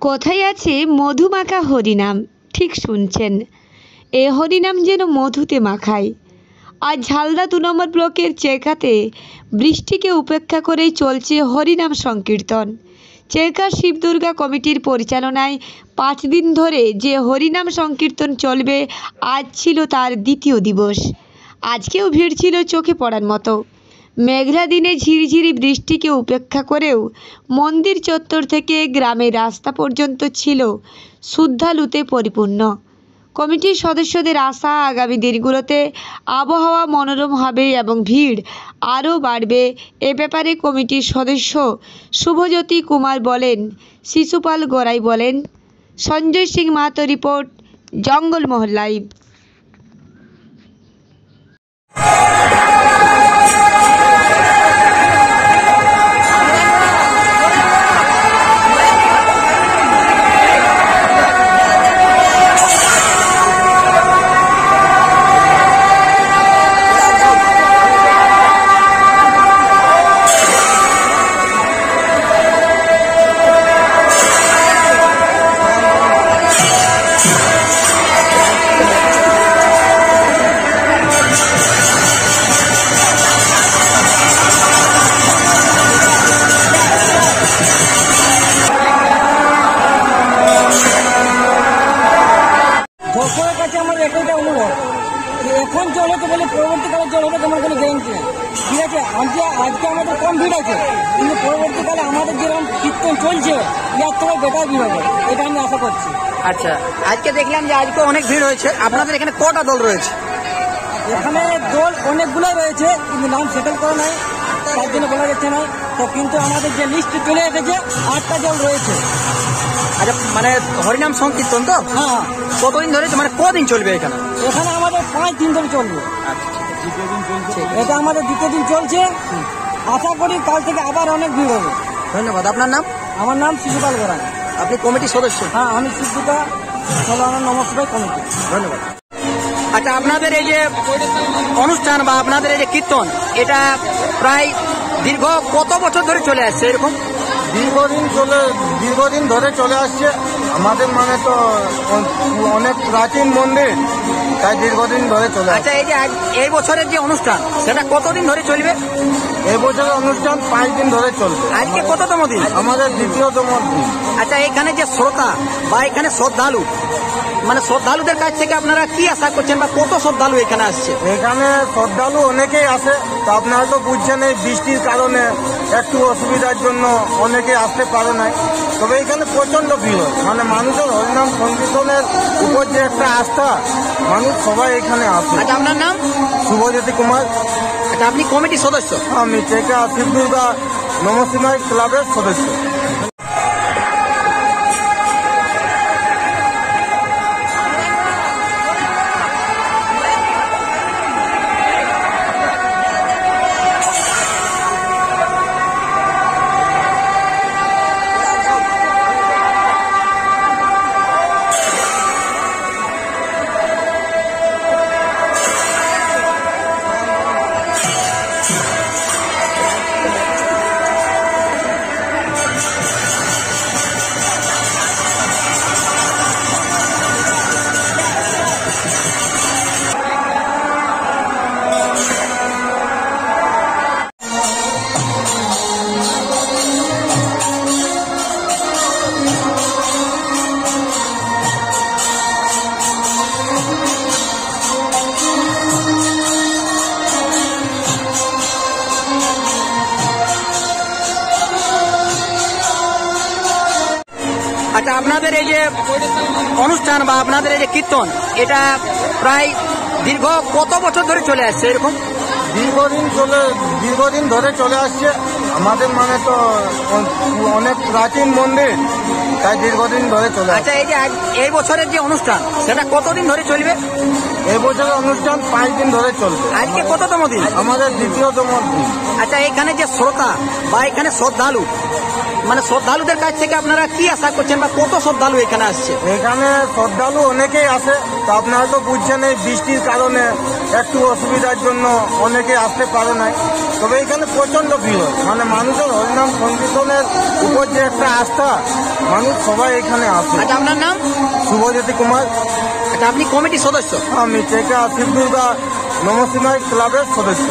কোথায় আছে মধুমাখা হরিনাম? ঠিক শুনছেন, এ হরিনাম যেন মধুতে মাখায়। আজ ঝালদা 2 নম্বর ব্লকের চেরকাতে বৃষ্টিকে উপেক্ষা করেই চলছে হরিনাম সংকীর্তন। চেরকা শিব দুর্গা কমিটির পরিচালনায় 5 দিন ধরে যে হরিনাম সংকীর্তন চলবে, আজ ছিল তার দ্বিতীয় দিবস। আজকেও ভিড় ছিল চোখে পড়ার মতো। মেঘলা দিনে ঝিরিঝিরি বৃষ্টিকে উপেক্ষা করেও মন্দির চত্বর থেকে গ্রামের রাস্তা পর্যন্ত ছিল শ্রদ্ধালুতে পরিপূর্ণ। কমিটির সদস্যদের আশা, আগামী দিনগুলোতে আবহাওয়া মনোরম হবে এবং ভিড় আরও বাড়বে। এ ব্যাপারে কমিটির সদস্য শুভজ্যোতি কুমার বলেন, শিশুপাল গোড়াই বলেন। Sanjay Singh Mahato report, Jangalmahal live. দর্শকের কাছে আমার একটাই অনুরোধ, এখন জল হতে বলে পরবর্তীকালে জল হবে তোমার কোনো গ্যারেন্টি নেই। ঠিক আছে, আজকে আমাদের কম ভিড় আছে, কিন্তু পরবর্তীকালে আমাদের যেরকম কীর্তন চলছে ইয়ার থেকে বেটার ভিড় হবে, এটা আমি আশা করছি। আচ্ছা, আজকে দেখলাম যে আজকে অনেক ভিড় হয়েছে। আপনাদের এখানে কটা দল রয়েছে? এখানে দল অনেকগুলোই রয়েছে, কিন্তু নাম সেটেল করা নাই, তার জন্য বলা যাচ্ছে না। তো কিন্তু আমাদের যে লিস্ট চলে এসেছে 8টা দল রয়েছে। আচ্ছা, মানে হরিনাম সংকীর্তন তো? হ্যাঁ। কতদিন ধরে, মানে কদিন চলবে এখানে? এখানে আমাদের 5 দিন ধরে চলবে। এটা আমাদের দ্বিতীয় দিন চলছে। আশা করি কাল থেকে আবার অনেক ভিড় হবে। ধন্যবাদ। আপনার নাম? আমার নাম শিশুপাল গোড়াই। আপনি কমিটির সদস্য? হ্যাঁ, আমি শিবদুর্গা নমস্কার কমিটি। ধন্যবাদ। আচ্ছা, আপনাদের এই যে অনুষ্ঠান বা আপনাদের এই যে কীর্তন, এটা প্রায় দীর্ঘ কত বছর ধরে চলে আসছে এরকম? দীর্ঘদিন ধরে চলে আসছে। আমাদের মানে তো অনেক প্রাচীন মন্দির, তাই দীর্ঘদিন ধরে চলে আসছে। আচ্ছা, এই যে এই বছরের যে অনুষ্ঠান, সেটা কতদিন ধরে চলবে? এই বছরের অনুষ্ঠান 5 দিন ধরে চলবে। আজকে কততম দিন? আমাদের দ্বিতীয়তম দিন। আচ্ছা, এখানে যে শ্রোতা বা এখানে শ্রদ্ধালু, মানে শ্রদ্ধালুদের কাছ থেকে আপনারা কি আশা করছেন বা কত শ্রদ্ধালু এখানে আসছে? এখানে শ্রদ্ধালু অনেকেই আসে, তো আপনারা তো বুঝছেন এই বৃষ্টির কারণে একটু অসুবিধার জন্য অনেকে আসতে পারে নাই। তবে এখানে প্রচন্ড ভিড় হয়, মানে মানুষের হরিনাম সংকীর্তনের উপর যে একটা আস্থা, মানুষ সবাই এখানে আসে। আচ্ছা, আপনার নাম? শুভজ্যোতি কুমার। আচ্ছা, আপনি কমিটির সদস্য? আমি চেরকা শিব দুর্গা নমস্কার ক্লাবের সদস্য। আচ্ছা, আপনাদের এই যে অনুষ্ঠান বা আপনাদের এই যে কীর্তন, এটা প্রায় দীর্ঘ কত বছর ধরে চলে আসছে এরকম? দীর্ঘদিন ধরে চলে আসছে। আমাদের মানে তো অনেক প্রাচীন মন্দির, তাই দীর্ঘদিন ধরে চলে আসছে। আচ্ছা, এই যে এই বছরের যে অনুষ্ঠান, সেটা কতদিন ধরে চলবে? এই বছরের অনুষ্ঠান 5 দিন ধরে চলবে। আজকে কততম দিন? আমাদের দ্বিতীয়তম দিন। আচ্ছা, এখানে যে শ্রোতা বা এখানে শ্রদ্ধালু, মানে শ্রদ্ধালুদের কাছ থেকে আপনারা কি আশা করছেন বা কত শ্রদ্ধালু এখানে আসছে? এখানে শ্রদ্ধালু অনেকেই আসে, তো আপনারা তো বুঝছেন এই বৃষ্টির কারণে একটু অসুবিধার জন্য অনেকে আসতে পারে নাই। তবে এখানে প্রচণ্ড ভিড় হয়, মানে মানুষের হরিনাম সংকীর্তনের উপর যে একটা আস্থা, মানুষ সবাই এখানে আসে। আচ্ছা, আপনার নাম? শুভজ্যোতি কুমার। আচ্ছা, আপনি কমিটির সদস্য? আমি চেকা শিব দুর্গা নমসিমাই ক্লাবের সদস্য।